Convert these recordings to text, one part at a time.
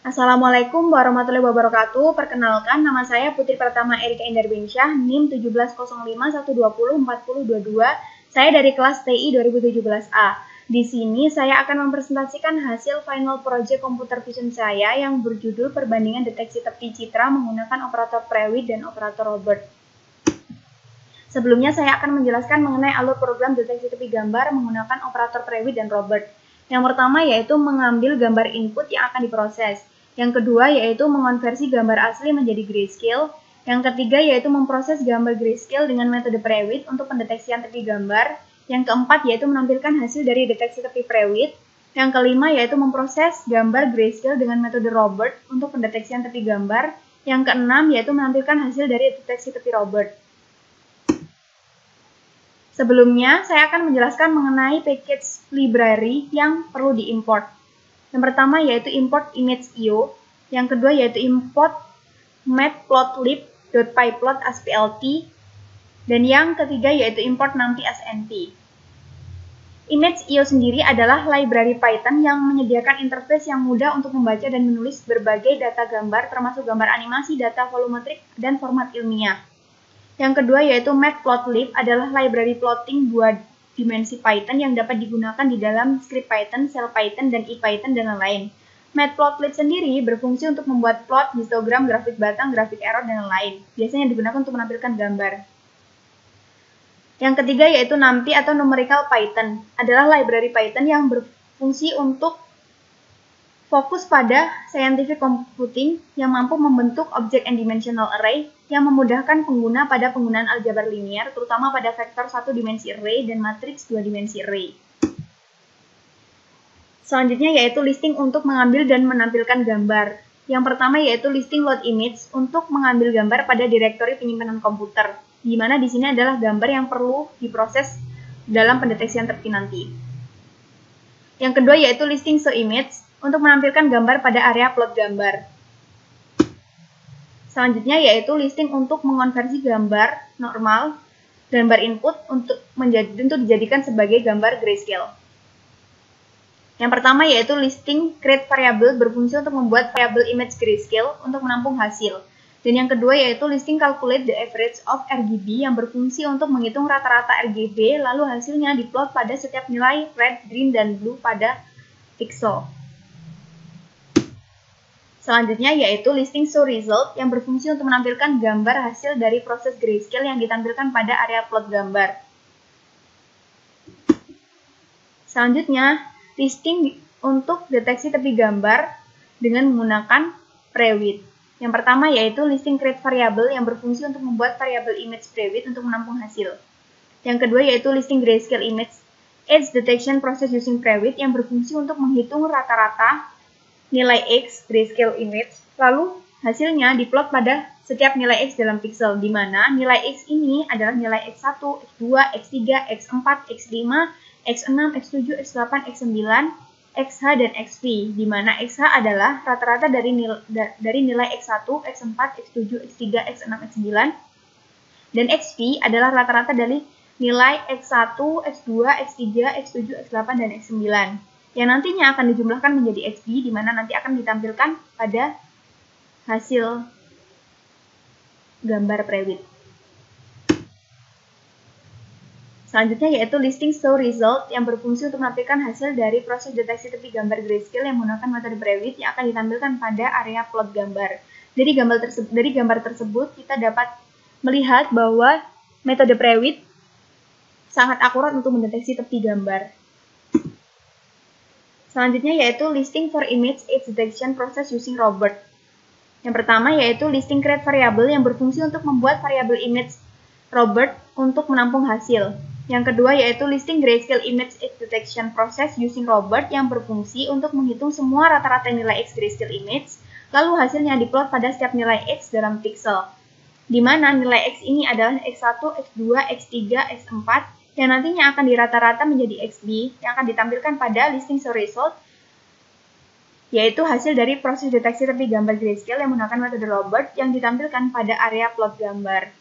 Assalamualaikum warahmatullahi wabarakatuh. Perkenalkan, nama saya Putri Pratama Erika Indarbensyah, NIM 170512404022. Saya dari kelas TI 2017A. Di sini saya akan mempresentasikan hasil final project computer vision saya yang berjudul perbandingan deteksi tepi citra menggunakan operator Prewitt dan operator Robert. Sebelumnya saya akan menjelaskan mengenai alur program deteksi tepi gambar menggunakan operator Prewitt dan Robert. Yang pertama yaitu mengambil gambar input yang akan diproses. Yang kedua yaitu mengonversi gambar asli menjadi grayscale. Yang ketiga yaitu memproses gambar grayscale dengan metode Prewitt untuk pendeteksian tepi gambar. Yang keempat yaitu menampilkan hasil dari deteksi tepi Prewitt. Yang kelima yaitu memproses gambar grayscale dengan metode Robert untuk pendeteksian tepi gambar. Yang keenam yaitu menampilkan hasil dari deteksi tepi Robert. Sebelumnya, saya akan menjelaskan mengenai package library yang perlu diimport. Yang pertama yaitu import image.io, yang kedua yaitu import matplotlib.pyplot as plt, dan yang ketiga yaitu import numpy as np. Image.io sendiri adalah library Python yang menyediakan interface yang mudah untuk membaca dan menulis berbagai data gambar, termasuk gambar animasi, data volumetrik, dan format ilmiah. Yang kedua yaitu matplotlib adalah library plotting 2 dimensi Python yang dapat digunakan di dalam script Python, shell Python, dan IPython, dan lain-lain. Matplotlib sendiri berfungsi untuk membuat plot, histogram, grafik batang, grafik error, dan lain-lain. Biasanya digunakan untuk menampilkan gambar. Yang ketiga yaitu numpy atau numerical Python adalah library Python yang berfungsi untuk fokus pada scientific computing yang mampu membentuk object and dimensional array yang memudahkan pengguna pada penggunaan aljabar linear, terutama pada vektor 1 dimensi array dan matriks 2 dimensi array. Selanjutnya yaitu listing untuk mengambil dan menampilkan gambar. Yang pertama yaitu listing load image untuk mengambil gambar pada direktori penyimpanan komputer, di mana di sini adalah gambar yang perlu diproses dalam pendeteksian tepi nanti. Yang kedua yaitu listing show image untuk menampilkan gambar pada area plot gambar. Selanjutnya yaitu listing untuk mengonversi gambar normal, gambar input untuk dijadikan sebagai gambar grayscale. Yang pertama yaitu listing create variable berfungsi untuk membuat variable image grayscale untuk menampung hasil. Dan yang kedua yaitu listing calculate the average of RGB yang berfungsi untuk menghitung rata-rata RGB lalu hasilnya diplot pada setiap nilai red, green, dan blue pada pixel. Selanjutnya yaitu listing show result yang berfungsi untuk menampilkan gambar hasil dari proses grayscale yang ditampilkan pada area plot gambar. Selanjutnya, listing untuk deteksi tepi gambar dengan menggunakan Prewitt. Yang pertama yaitu listing create variable yang berfungsi untuk membuat variable image Prewitt untuk menampung hasil. Yang kedua yaitu listing grayscale image edge detection process using Prewitt yang berfungsi untuk menghitung rata-rata nilai X grayscale image, lalu hasilnya diplot pada setiap nilai X dalam pixel, di mana nilai X ini adalah nilai X1, X2, X3, X4, X5, X6, X7, X8, X9, XH, dan XV, di mana XH adalah rata-rata dari nilai X1, X4, X7, X3, X6, X9, dan XV adalah rata-rata dari nilai X1, X2, X3, X7, X8, dan X9. Yang nantinya akan dijumlahkan menjadi XV, di mana nanti akan ditampilkan pada hasil gambar Prewitt. Selanjutnya yaitu listing show result yang berfungsi untuk menampilkan hasil dari proses deteksi tepi gambar grayscale yang menggunakan metode Prewitt yang akan ditampilkan pada area plot gambar. Dari gambar tersebut kita dapat melihat bahwa metode Prewitt sangat akurat untuk mendeteksi tepi gambar. Selanjutnya yaitu listing for image edge detection process using Robert. Yang pertama yaitu listing create variable yang berfungsi untuk membuat variable image Robert untuk menampung hasil. Yang kedua yaitu listing grayscale image edge detection process using Robert yang berfungsi untuk menghitung semua rata-rata nilai X grayscale image, lalu hasilnya diplot pada setiap nilai X dalam pixel, di mana nilai X ini adalah X1, X2, X3, X4, yang nantinya akan dirata-rata menjadi XB yang akan ditampilkan pada listing show result, yaitu hasil dari proses deteksi tepi gambar grayscale yang menggunakan metode Robert yang ditampilkan pada area plot gambar.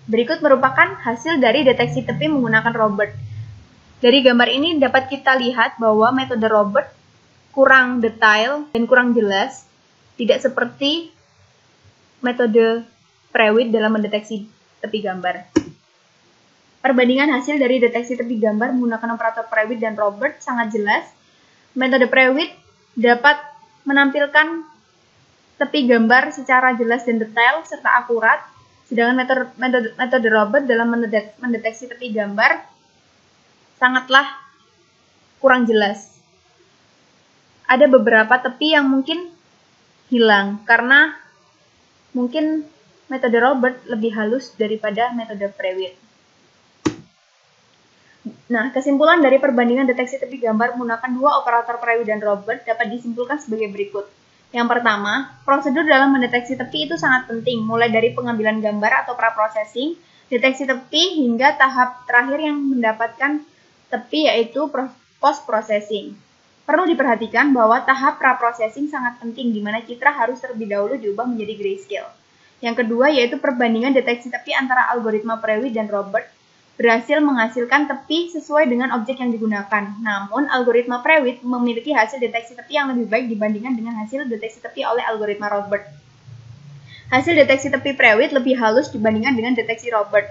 Berikut merupakan hasil dari deteksi tepi menggunakan Robert. Dari gambar ini dapat kita lihat bahwa metode Robert kurang detail dan kurang jelas, tidak seperti metode Prewitt dalam mendeteksi tepi gambar. Perbandingan hasil dari deteksi tepi gambar menggunakan operator Prewitt dan Robert sangat jelas. Metode Prewitt dapat menampilkan tepi gambar secara jelas dan detail serta akurat, sedangkan metode Robert dalam mendeteksi tepi gambar sangatlah kurang jelas. Ada beberapa tepi yang mungkin hilang karena mungkin metode Robert lebih halus daripada metode Prewitt. Nah, kesimpulan dari perbandingan deteksi tepi gambar menggunakan dua operator Prewitt dan Robert dapat disimpulkan sebagai berikut. Yang pertama, prosedur dalam mendeteksi tepi itu sangat penting, mulai dari pengambilan gambar atau pra-processing, deteksi tepi, hingga tahap terakhir yang mendapatkan tepi yaitu post-processing. Perlu diperhatikan bahwa tahap pra-processing sangat penting, di mana citra harus terlebih dahulu diubah menjadi grayscale. Yang kedua yaitu perbandingan deteksi tepi antara algoritma Prewitt dan Robert berhasil menghasilkan tepi sesuai dengan objek yang digunakan. Namun, algoritma Prewitt memiliki hasil deteksi tepi yang lebih baik dibandingkan dengan hasil deteksi tepi oleh algoritma Robert. Hasil deteksi tepi Prewitt lebih halus dibandingkan dengan deteksi Robert,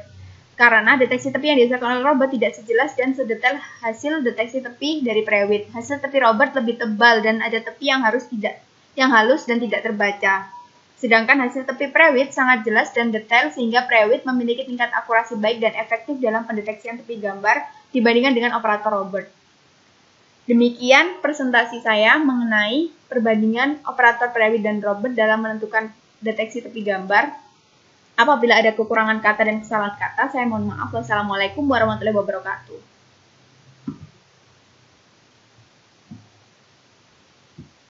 karena deteksi tepi yang dihasilkan oleh Robert tidak sejelas dan sedetail hasil deteksi tepi dari Prewitt. Hasil tepi Robert lebih tebal dan ada tepi yang halus dan tidak terbaca. Sedangkan hasil tepi Prewitt sangat jelas dan detail sehingga Prewitt memiliki tingkat akurasi baik dan efektif dalam pendeteksian tepi gambar dibandingkan dengan operator Robert. Demikian presentasi saya mengenai perbandingan operator Prewitt dan Robert dalam menentukan deteksi tepi gambar. Apabila ada kekurangan kata dan kesalahan kata, saya mohon maaf. Wassalamualaikum warahmatullahi wabarakatuh.